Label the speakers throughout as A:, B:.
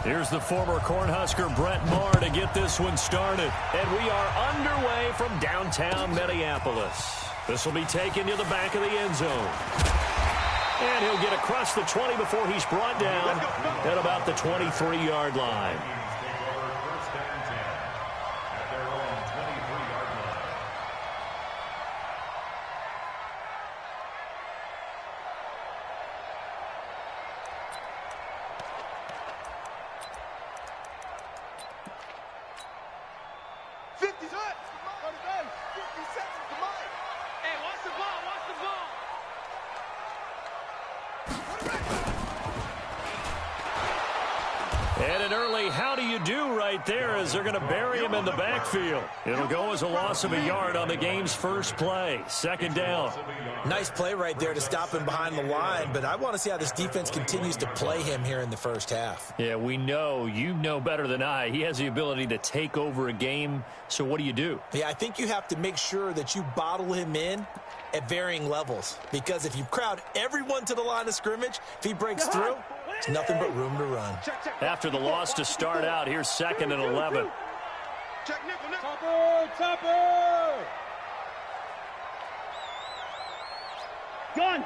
A: Here's the former Cornhusker Brett Maher to get this one started. And we are underway from downtown Minneapolis. This will be taken to the back of the end zone. And he'll get across the 20 before he's brought down at about the 23-yard line. And an early how do you do right there as they're going to bury him in the backfield. It'll go as a loss of a yard on the game's first play. Second down.
B: Nice play right there to stop him behind the line, but I want to see how this defense continues to play him here in the first half.
A: Yeah, we know. You know better than I. He has the ability to take over a game, so what do?
B: Yeah, I think you have to make sure that you bottle him in at varying levels, because if you crowd everyone to the line of scrimmage, if he breaks through, there's nothing but room to run.
A: After the loss to start out, here's 2nd and 11.
C: Topper! Gun!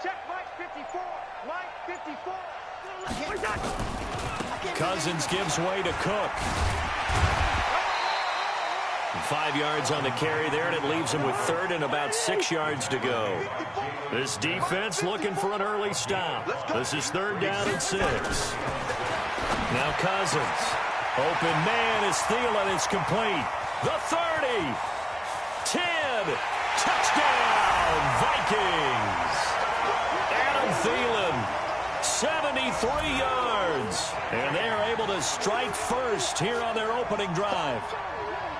C: Check Mike 54. Mike 54.
A: Cousins gives way to Cook. 5 yards on the carry there, and it leaves him with 3rd and about 6 yards to go. This defense looking for an early stop. This is 3rd down and 6. Now Cousins. Open man is Thielen. It's complete. The 30. 10. Touchdown, Vikings. Adam Thielen, 73 yards. And they are able to strike first here on their opening drive.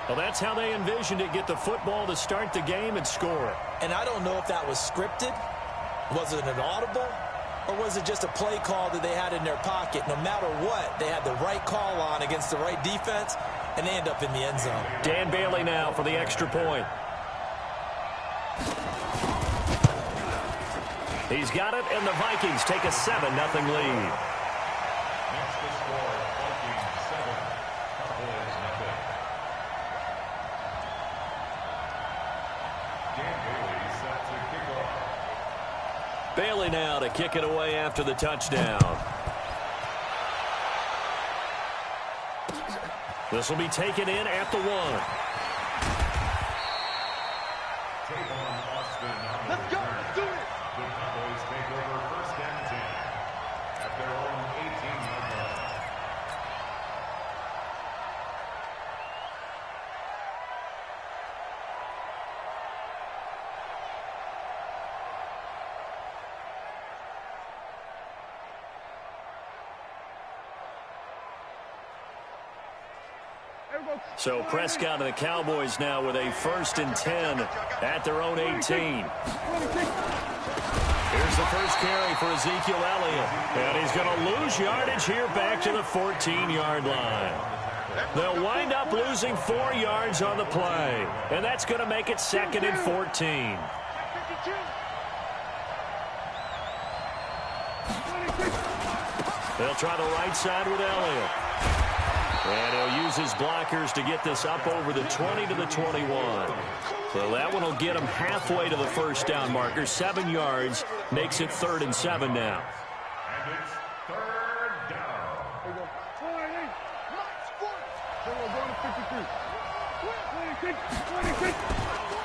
A: Well, that's how they envisioned it, get the football to start the game and score.
B: And I don't know if that was scripted. Was it an audible? Or was it just a play call that they had in their pocket? No matter what, they had the right call on against the right defense, and they end up in the end zone.
A: Dan Bailey now for the extra point. He's got it, and the Vikings take a 7-0 lead. Bailey now to kick it away after the touchdown. This will be taken in at the 1.
C: Let's go. Let's do it. The Cowboys take over 1st and 10 at their own 18-yard line.
A: So Prescott and the Cowboys now with a 1st and 10 at their own 18. Here's the first carry for Ezekiel Elliott. And he's going to lose yardage here back to the 14-yard line. They'll wind up losing 4 yards on the play. And that's going to make it 2nd and 14. They'll try the right side with Elliott. And he'll use his blockers to get this up over the 20 to the 21. So that one will get him halfway to the first down marker. 7 yards makes it 3rd and 7 now.
C: And it's 3rd down.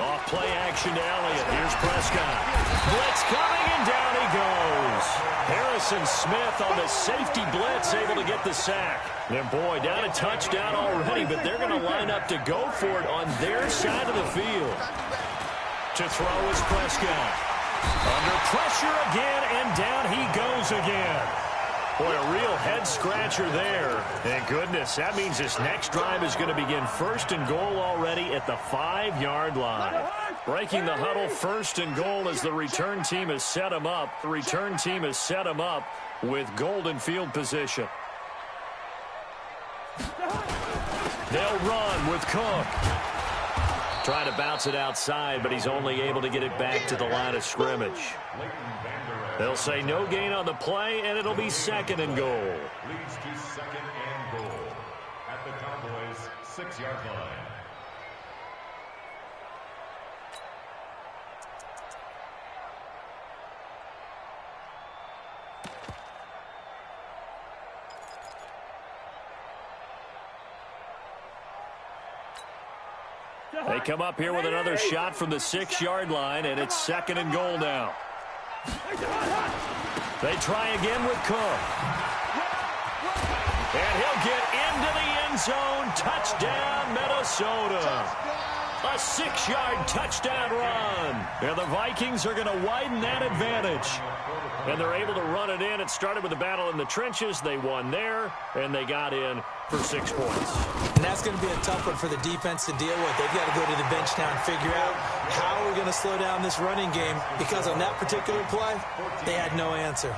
A: Off play action to Elliott. Here's Prescott. Blitz coming, and down he goes. Harrison Smith on the safety blitz, able to get the sack. And boy, down a touchdown already, but they're going to line up to go for it on their side of the field. To throw is Prescott. Under pressure again, and down he goes again. Boy, a real head-scratcher there. And goodness, that means this next drive is going to begin 1st and goal already at the 5-yard line. Breaking the huddle, 1st and goal as the return team has set him up. The return team has set him up with golden field position. They'll run with Cook. Trying to bounce it outside, but he's only able to get it back to the line of scrimmage. They'll say no gain on the play, and it'll be 2nd and goal.
C: Leads to 2nd and goal at the Cowboys' 6-yard line.
A: They come up here with another shot from the 6-yard line, and it's 2nd and goal now. They try again with Cook. And he'll get into the end zone. Touchdown, Minnesota. A 6-yard touchdown run. And the Vikings are going to widen that advantage. And they're able to run it in. It started with a battle in the trenches. They won there, and they got in for 6 points.
B: And that's going to be a tough one for the defense to deal with. They've got to go to the bench now and figure out how we're going to slow down this running game, because on that particular play, they had no answer.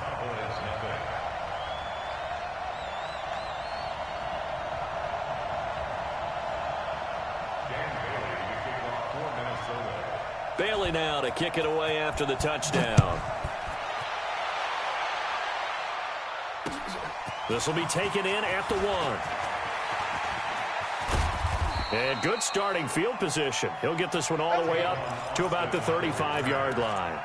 A: Bailey now to kick it away after the touchdown. This will be taken in at the 1. And good starting field position. He'll get this one all the way up to about the 35-yard line.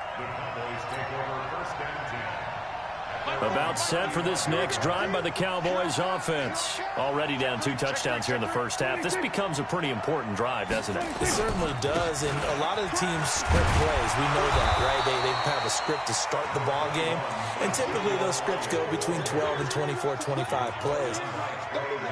A: About set for this next drive by the Cowboys offense. Already down 2 touchdowns here in the first half. This becomes a pretty important drive, doesn't it?
B: It certainly does, and a lot of the teams script plays. We know that, right? They have a script to start the ball game, and typically those scripts go between 12 and 24, 25 plays.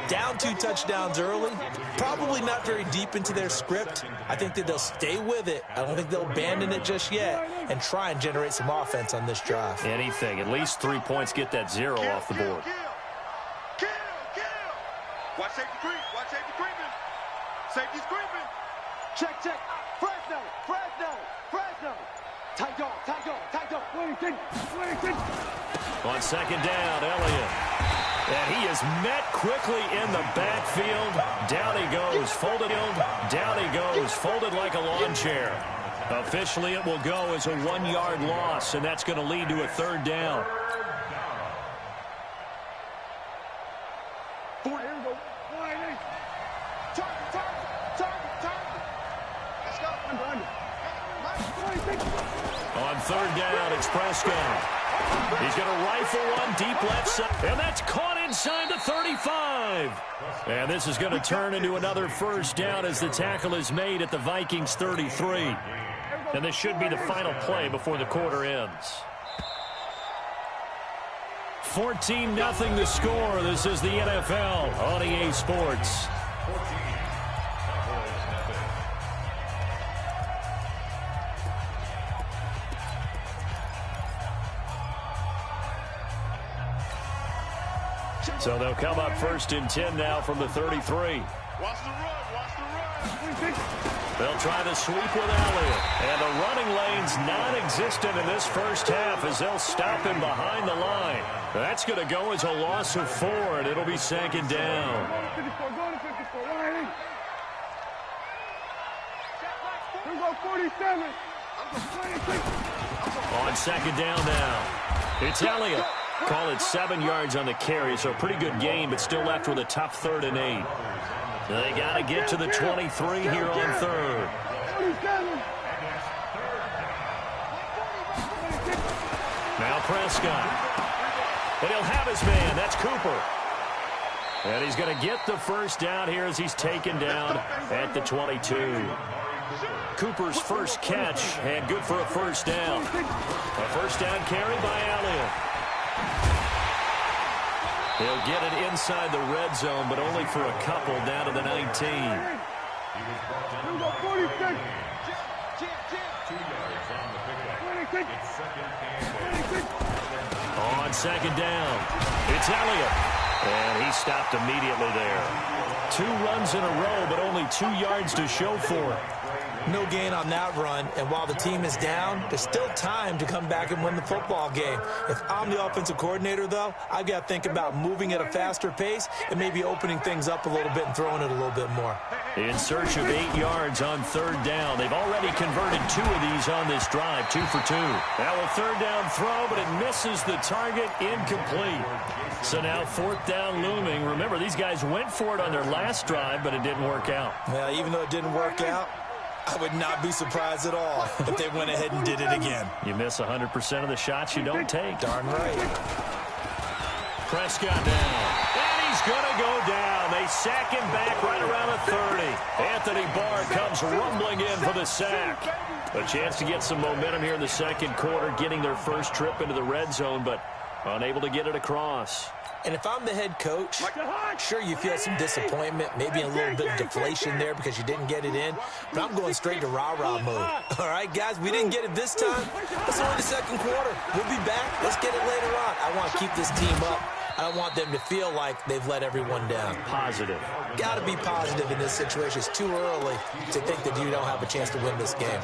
B: Down 2 touchdowns early, probably not very deep into their script. I think that they'll stay with it. I don't think they'll abandon it just yet and try and generate some offense on this drive.
A: Anything. At least 3 points, get that 0 off the board.
D: Watch safety creep. Watch safety creeping. Safety's creeping. Check. Fresno. Tight dog.
A: On 2nd down, Elliott. And he is met quickly in the backfield. Down he goes, folded. Down he goes, folded like a lawn chair. Officially, it will go as a 1-yard loss, and that's going to lead to a 3rd down. On 3rd down, it's Prescott. He's going to rifle one deep left side, and that's caught inside the 35. And this is going to turn into another 1st down as the tackle is made at the Vikings 33. And this should be the final play before the quarter ends. 14-0 the score. This is the NFL on EA Sports. So they'll come up 1st and 10 now from the 33.
D: Watch the run.
A: They'll try the sweep with Elliott. And the running lane's non-existent in this first half as they'll stop him behind the line. That's going to go as a loss of 4, and it'll be 2nd down. On 2nd down now, it's Elliott. Call it 7 yards on the carry, so a pretty good game, but still left with a tough 3rd and 8. They got to get to the 23 here on 3rd. Now Prescott. And he'll have his man. That's Cooper. And he's going to get the 1st down here as he's taken down at the 22. Cooper's first catch, and good for a 1st down. A 1st down carry by Elliott. He'll get it inside the red zone, but only for a couple down to the 19. On 2nd down, it's Elliott. And he stopped immediately there. 2 runs in a row, but only 2 yards to show for it.
B: No gain on that run, and while the team is down, there's still time to come back and win the football game. If I'm the offensive coordinator, though, I've got to think about moving at a faster pace and maybe opening things up a little bit and throwing it a little bit more.
A: in search of 8 yards on third down. They've already converted 2 of these on this drive, 2 for 2. Now a third down throw, but it misses the target, incomplete. So now fourth down looming. Remember, these guys went for it on their last drive, but it didn't work out.
B: Well, even though it didn't work out, I would not be surprised at all if they went ahead and did it again.
A: You miss 100% of the shots you don't take.
B: Darn right.
A: Prescott down. And he's going to go down. They sack him back right around the 30. Anthony Barr comes rumbling in for the sack. A chance to get some momentum here in the second quarter, getting their first trip into the red zone, but unable to get it across.
B: And if I'm the head coach, sure, you feel some disappointment, maybe a little bit of deflation there because you didn't get it in, but I'm going straight to rah-rah mode. All right, guys, we didn't get it this time. It's only the second quarter. We'll be back. Let's get it later on. I want to keep this team up. I don't want them to feel like they've let everyone down.
A: Positive.
B: Got to be positive in this situation. It's too early to think that you don't have a chance to win this game.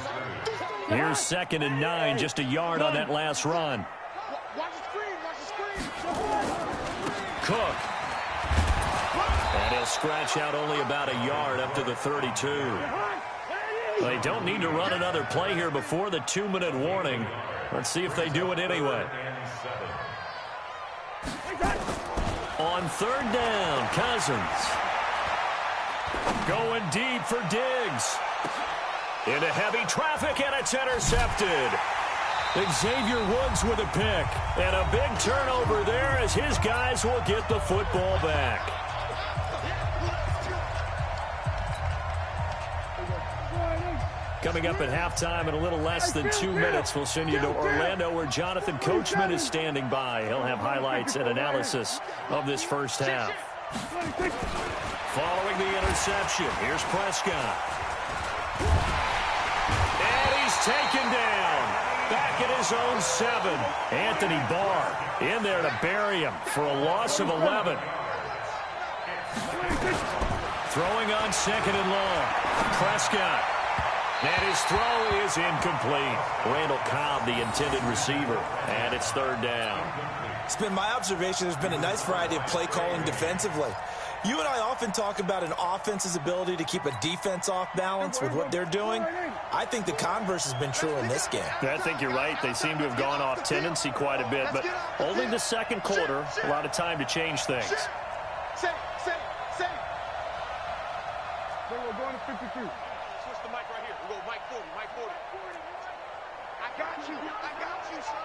A: Here's 2nd and 9, just a yard on that last run. Cook. And he'll scratch out only about a yard up to the 32. They don't need to run another play here before the 2-minute warning. Let's see if they do it anyway. On third down, Cousins. Going deep for Diggs. Into heavy traffic, and it's intercepted. Xavier Woods with a pick. And a big turnover there as his guys will get the football back. Coming up at halftime in a little less than 2 minutes, we'll send you to Orlando where Jonathan Coachman is standing by. He'll have highlights and analysis of this first half. Following the interception, here's Prescott. And he's taken down. Back at his own 7. Anthony Barr in there to bury him for a loss of 11. Throwing on 2nd and long. Prescott. And his throw is incomplete. Randall Cobb, the intended receiver. And it's third down.
B: It's been my observation there's been a nice variety of play calling defensively. You and I often talk about an offense's ability to keep a defense off balance with what they're doing. I think the converse has been true in this game.
A: I think you're right. They seem to have gone off tendency quite a bit, but only the second quarter, a lot of time to change things.
D: Say. Then we're going to 52. Switch the mic right here. We go mic 40, mic 40. I got you, son.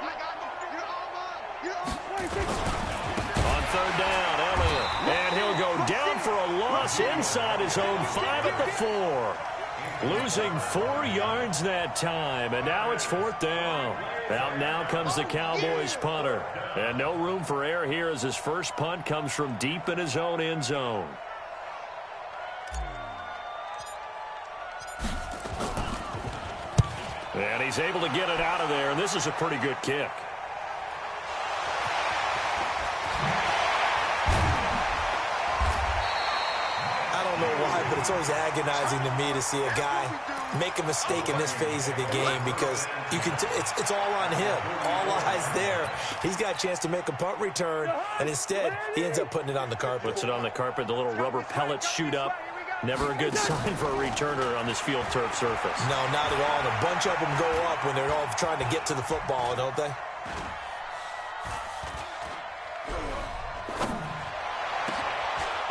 D: I got you. You're all mine. You're all mine.
A: On third down, Elliott. And he'll go down for a loss inside his own 5 at the 4. Losing 4 yards that time, and now it's fourth down. Out now comes the Cowboys punter. And no room for error here as his first punt comes from deep in his own end zone. And he's able to get it out of there, and this is a pretty good kick.
B: I don't know why, but it's always agonizing to me to see a guy make a mistake in this phase of the game because you can it's all on him. All eyes there. He's got a chance to make a punt return, and instead he ends up putting it on the carpet.
A: Puts it on the carpet. The little rubber pellets shoot up. Never a good sign for a returner on this field turf surface.
B: No, not at all. And a bunch of them go up when they're all trying to get to the football, don't they?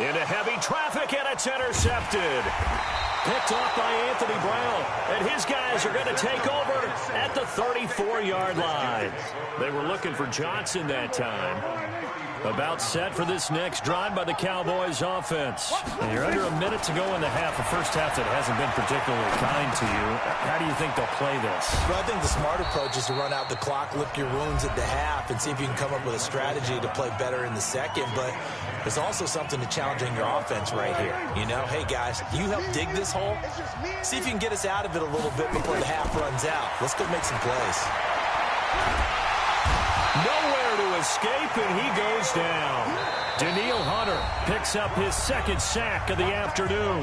A: Into heavy traffic, and it's intercepted. Picked off by Anthony Brown. And his guys are going to take over at the 34-yard line. They were looking for Johnson that time. About set for this next drive by the Cowboys offense. And you're under a minute to go in the half. The first half that hasn't been particularly kind to you. How do you think they'll play this?
B: Well, I think the smart approach is to run out the clock, lick your wounds at the half, and see if you can come up with a strategy to play better in the second. But there's also something to challenging your offense right here. You know, hey, guys, you help dig this hole. See if you can get us out of it a little bit before the half runs out. Let's go make some plays.
A: Nowhere to escape, and he goes down. Daniil Hunter picks up his second sack of the afternoon.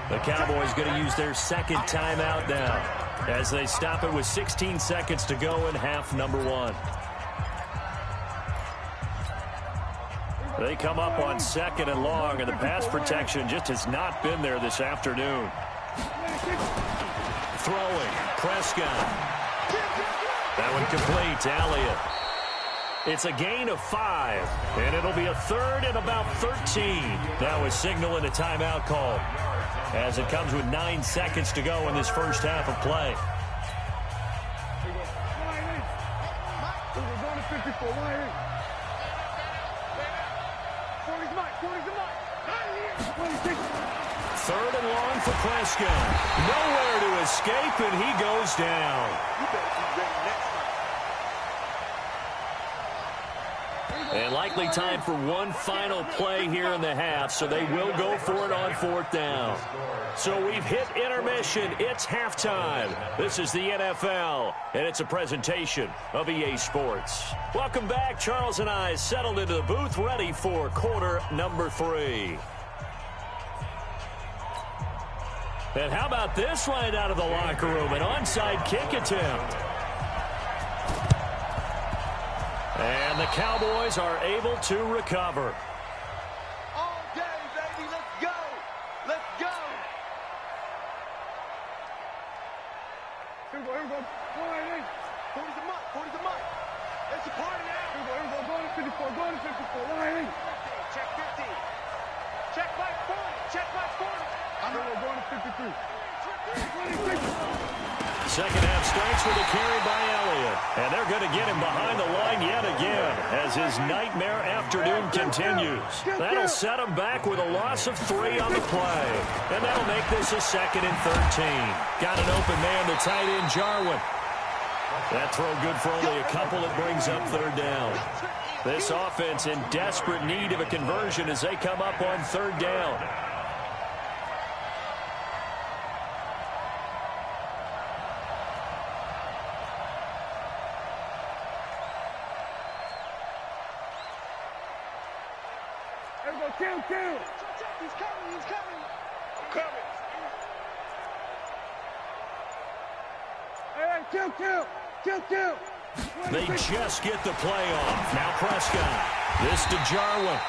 A: The Cowboys going to use their second timeout now as they stop it with 16 seconds to go in half number 1. They come up on 2nd and long, and the pass protection just has not been there this afternoon. Throwing, Prescott. That one complete to Elliott. It's a gain of 5, and it'll be a 3rd and about 13. Now a signal and a timeout call, as it comes with 9 seconds to go in this first half of play. Third and long for Prescott. Nowhere to escape, and he goes down. And likely time for one final play here in the half, so they will go for it on 4th down. So we've hit intermission. It's halftime. This is the NFL, and it's a presentation of EA Sports. Welcome back. Charles and I settled into the booth, ready for quarter number 3. And how about this right out of the locker room? An onside kick attempt. And the Cowboys are able to recover.
D: All day, baby. Let's go. Let's go. Here we go. Here we go. 40's a month. 40's a month. It's a party now. Here we go. Going to 54. Going to 54. Line. Check 50. Check Mike 40. Check Mike 40. I'm going to 53.
A: Second half starts with a carry by Elliott. And they're going to get him behind the line yet again as his nightmare afternoon continues. That'll set him back with a loss of 3 on the play. And that'll make this a 2nd and 13. Got an open man, the tight end, Jarwin. That throw good for only a couple. It brings up 3rd down. This offense in desperate need of a conversion as they come up on 3rd down.
D: Kill. He's coming. I'm coming. Hey, kill.
A: They just get the play off. Now Prescott. This to Jarwin.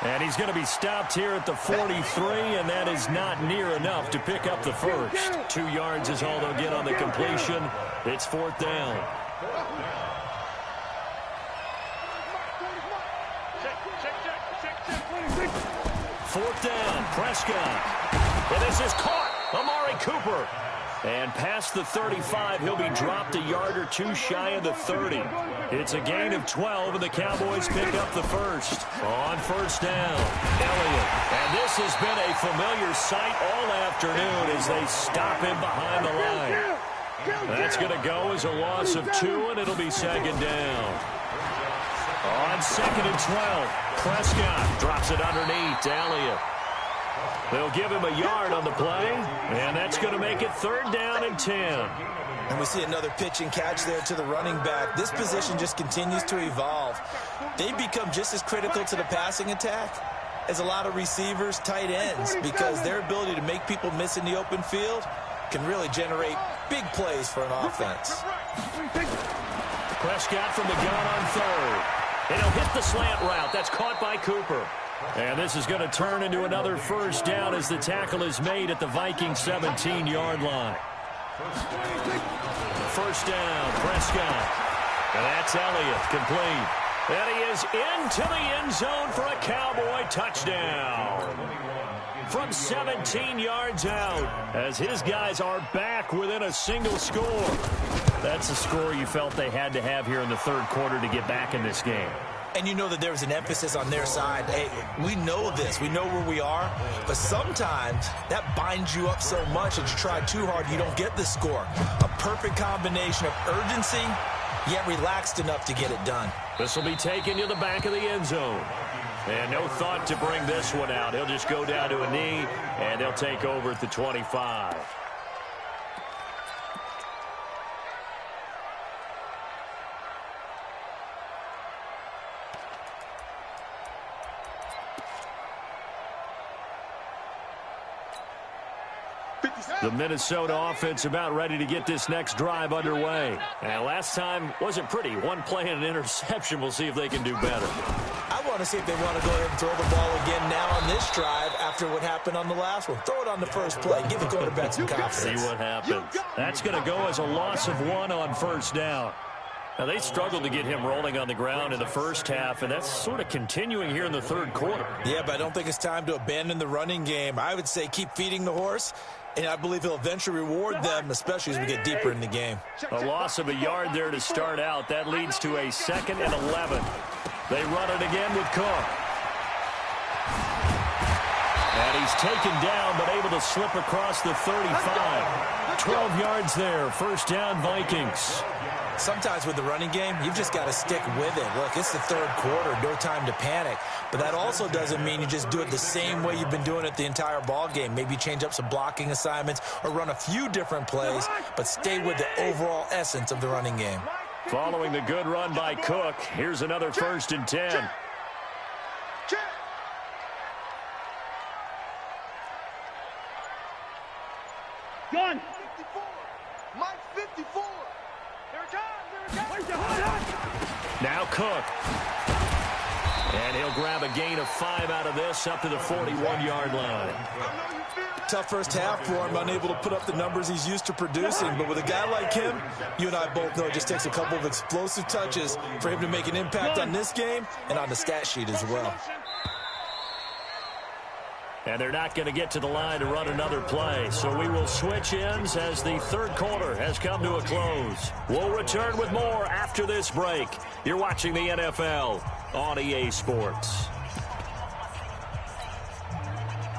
A: And he's going to be stopped here at the 43, and that is not near enough to pick up the first. 2 yards is all they'll get on the completion. It's 4th down. Fourth down, Prescott. And this is caught. Amari Cooper. And past the 35, he'll be dropped a yard or 2 shy of the 30. It's a gain of 12, and the Cowboys pick up the first. On 1st down, Elliott. And this has been a familiar sight all afternoon as they stop him behind the line. That's going to go as a loss of 2, and it'll be 2nd down. On 2nd and 12, Prescott drops it underneath to Elliott. They'll give him a yard on the play, and that's going to make it 3rd down and 10.
B: And we see another pitch and catch there to the running back. This position just continues to evolve. They've become just as critical to the passing attack as a lot of receivers, tight ends, because their ability to make people miss in the open field can really generate big plays for an offense.
A: Prescott from the gun on 3rd. And he'll hit the slant route. That's caught by Cooper. And this is going to turn into another 1st down as the tackle is made at the Vikings 17-yard line. 1st down, Prescott. And that's Elliott, complete. And he is into the end zone for a Cowboy touchdown. From 17 yards out, as his guys are back within a single score. That's a score you felt they had to have here in the 3rd quarter to get back in this game.
B: And you know that there was an emphasis on their side. Hey, we know this. We know where we are. But sometimes that binds you up so much that you try too hard, you don't get the score. A perfect combination of urgency, yet relaxed enough to get it done.
A: This will be taken to the back of the end zone. And no thought to bring this one out. He'll just go down to a knee, and they'll take over at the 25. The Minnesota offense about ready to get this next drive underway. And last time wasn't pretty. One play and an interception. We'll see if they can do better.
B: I want to see if they want to go ahead and throw the ball again now on this drive after what happened on the last one. Throw it on the first play. Give the quarterback some confidence.
A: See what happens. That's going to go as a loss of 1 on first down. Now, they struggled to get him rolling on the ground in the first half, and that's sort of continuing here in the third quarter.
B: Yeah, but I don't think it's time to abandon the running game. I would say keep feeding the horse, and I believe he'll eventually reward them, especially as we get deeper in the game.
A: A loss of a yard there to start out. That leads to a 2nd and 11. They run it again with Cook. And he's taken down, but able to slip across the 35. 12 yards there. First down, Vikings.
B: Sometimes with the running game, you've just got to stick with it. Look, it's the third quarter, no time to panic. But that also doesn't mean you just do it the same way you've been doing it the entire ball game. Maybe change up some blocking assignments or run a few different plays, but stay with the overall essence of the running game.
A: Following the good run by Cook, here's another 1st and 10.
D: Gun. 54. Mike 54. Here it comes.
A: Now Cook. And he'll grab a gain of 5 out of this up to the 41-yard line.
B: Tough first half for him, unable to put up the numbers he's used to producing. But with a guy like him, you and I both know it just takes a couple of explosive touches for him to make an impact on this game and on the stat sheet as well.
A: And they're not going to get to the line to run another play. So we will switch ends as the third quarter has come to a close. We'll return with more after this break. You're watching the NFL on EA Sports.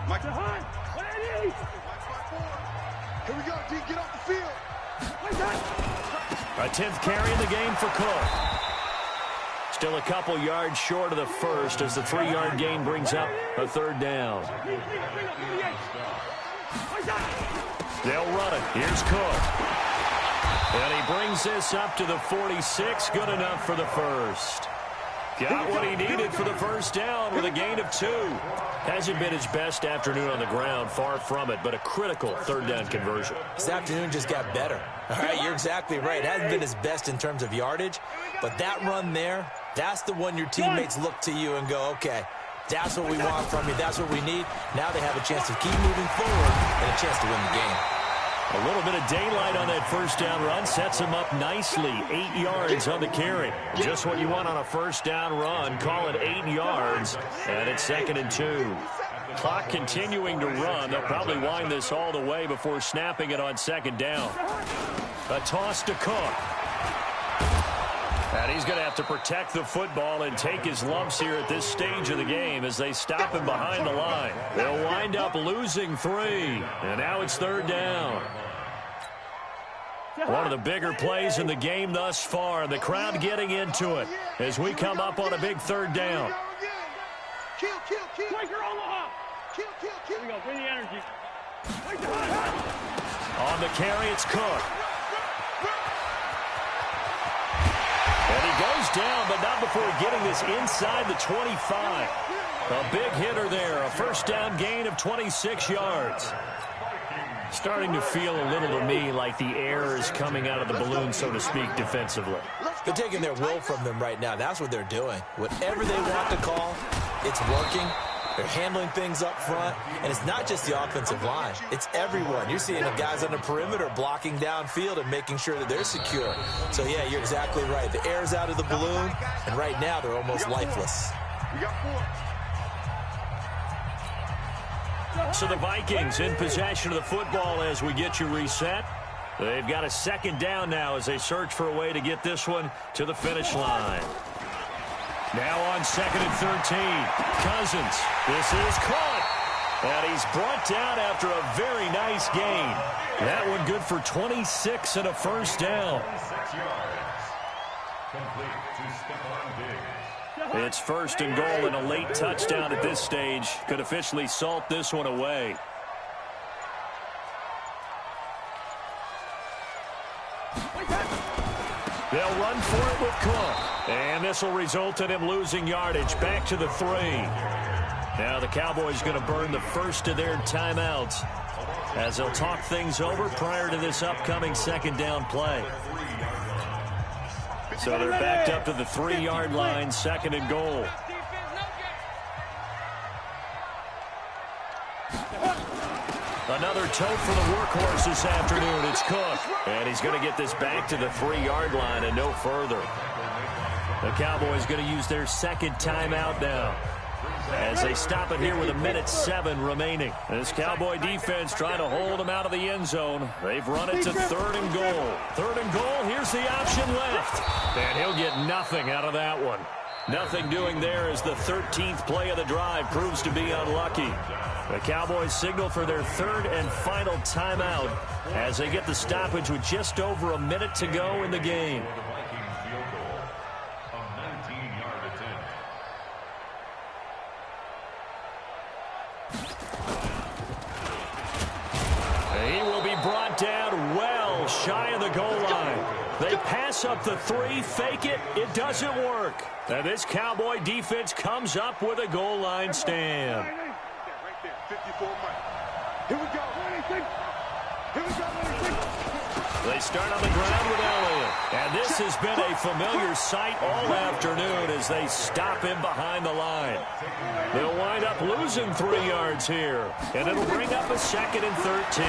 D: Mike, here we go, D. Get off the field.
A: A 10th carry in the game for Cook. Still a couple yards short of the first as the 3-yard gain brings up a third down. They'll run it. Here's Cook. And he brings this up to the 46. Good enough for the first. Got what he needed for the first down with a gain of 2. Hasn't been his best afternoon on the ground, far from it, but a critical third down conversion.
B: This afternoon just got better. All right, you're exactly right. Hasn't been his best in terms of yardage, but that run there, that's the one your teammates look to you and go, okay, that's what we want from you. That's what we need. Now they have a chance to keep moving forward and a chance to win the game.
A: A little bit of daylight on that first down run sets him up nicely. 8 yards on the carry. Just what you want on a first down run. Call it 8 yards, and it's 2nd and 2. Clock continuing to run. They'll probably wind this all the way before snapping it on 2nd down. A toss to Cook. And he's going to have to protect the football and take his lumps here at this stage of the game as they stop him behind the line. They'll wind up losing 3. And now it's 3rd down. One of the bigger plays in the game thus far. The crowd getting into it as we come up on a big 3rd down.
D: Kill. Quaker Omaha. Kill. Here we go. Bring the energy.
A: On the carry, it's Cook. And he goes down, but not before getting this inside the 25. A big hitter there. A first down gain of 26 yards. Starting to feel a little to me like the air is coming out of the balloon, so to speak, defensively.
B: They're taking their will from them right now. That's what they're doing. Whatever they want to call, it's working. They're handling things up front, and it's not just the offensive line. It's everyone. You're seeing the guys on the perimeter blocking downfield and making sure that they're secure. So, yeah, you're exactly right. The air's out of the balloon, and right now they're almost lifeless.
D: We got 4.
A: So the Vikings in possession of the football as we get you reset. They've got a 2nd down now as they search for a way to get this one to the finish line. Now on 2nd and 13. Cousins. This is caught. And he's brought down after a very nice gain. That one good for 26 and a first down. It's 1st and goal and a late touchdown at this stage could officially salt this one away. They'll run for it with Cook. And this will result in him losing yardage back to the 3. Now the Cowboys going to burn the first of their timeouts as they'll talk things over prior to this upcoming second down play. So they're backed up to the 3-yard line, second and goal. Another tote for the workhorse this afternoon. It's Cook. And he's going to get this back to the 3-yard line and no further. The Cowboys going to use their second timeout now, as they stop it here with 1:07 remaining. This Cowboy defense trying to hold them out of the end zone. They've run it to 3rd and goal. 3rd and goal, here's the option left. And he'll get nothing out of that one. Nothing doing there as the 13th play of the drive proves to be unlucky. The Cowboys signal for their 3rd and final timeout as they get the stoppage with just over a minute to go in the game. He will be brought down well shy of the goal line. They pass up the 3, fake it. It doesn't work. And this Cowboy defense comes up with a goal line stand.
D: Right there, 54 Mike. Here we go. Here we go.
A: They start on the ground with Elliott. And this has been a familiar sight all afternoon as they stop him behind the line. They'll wind up losing 3 yards here. And it'll bring up a 2nd and 13.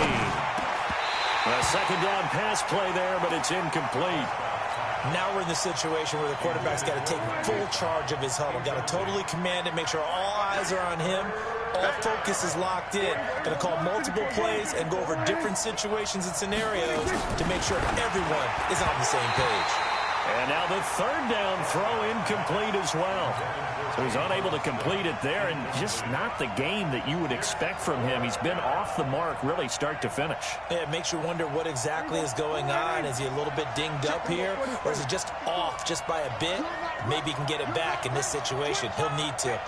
A: A second down pass play there, but it's incomplete.
B: Now we're in the situation where the quarterback's got to take full charge of his huddle. Got to totally command it, make sure all eyes are on him. All focus is locked in. Going to call multiple plays and go over different situations and scenarios to make sure everyone is on the same page.
A: And now the 3rd down throw incomplete as well. So he's unable to complete it there, and just not the game that you would expect from him. He's been off the mark really start to finish.
B: Yeah, it makes you wonder what exactly is going on. Is he a little bit dinged up here, or is it just off just by a bit? Maybe he can get it back in this situation. He'll need to.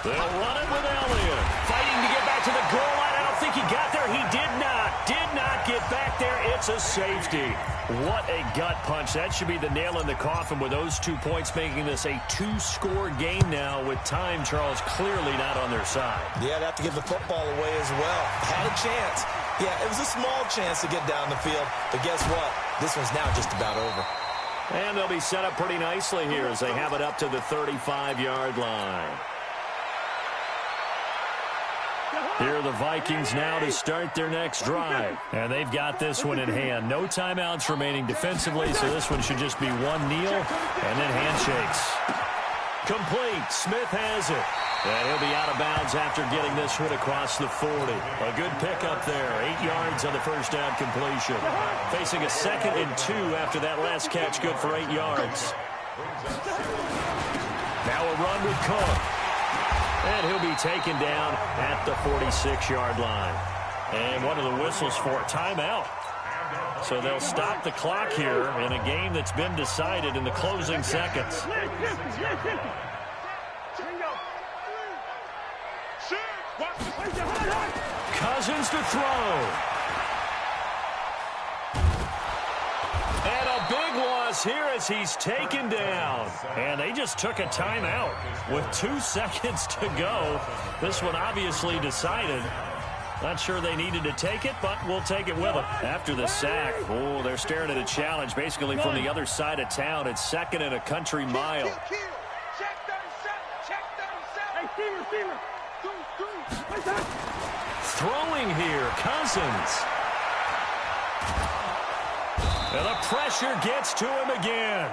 A: They'll run it with Elliott. Fighting to get back to the goal line. I don't think he got there. He did not. Did not get back there. It's a safety. What a gut punch. That should be the nail in the coffin with those 2 points, making this a 2-score game now with time, Charles, clearly not on their side.
B: Yeah, they have to give the football away as well. Had a chance. Yeah, it was a small chance to get down the field. But guess what? This one's now just about over.
A: And they'll be set up pretty nicely here as they have it up to the 35-yard line. Here are the Vikings now to start their next drive. And they've got this one in hand. No timeouts remaining defensively, so this one should just be one kneel and then handshakes. Complete. Smith has it. And he'll be out of bounds after getting this one across the 40. A good pickup there. 8 yards on the first down completion. Facing a 2nd and 2 after that last catch, good for 8 yards. Now a run with Cook. And he'll be taken down at the 46-yard line. And one of the whistles for a timeout. So they'll stop the clock here in a game that's been decided in the closing seconds. Cousins to throw. And a big loss here as he's taken down. And they just took a timeout with 2 seconds to go. This one obviously decided. Not sure they needed to take it, but we'll take it with them. After the sack, oh, they're staring at a challenge basically from the other side of town. It's 2nd and a country mile.
D: Check 37.
A: Throwing here, Cousins. And the pressure gets to him again.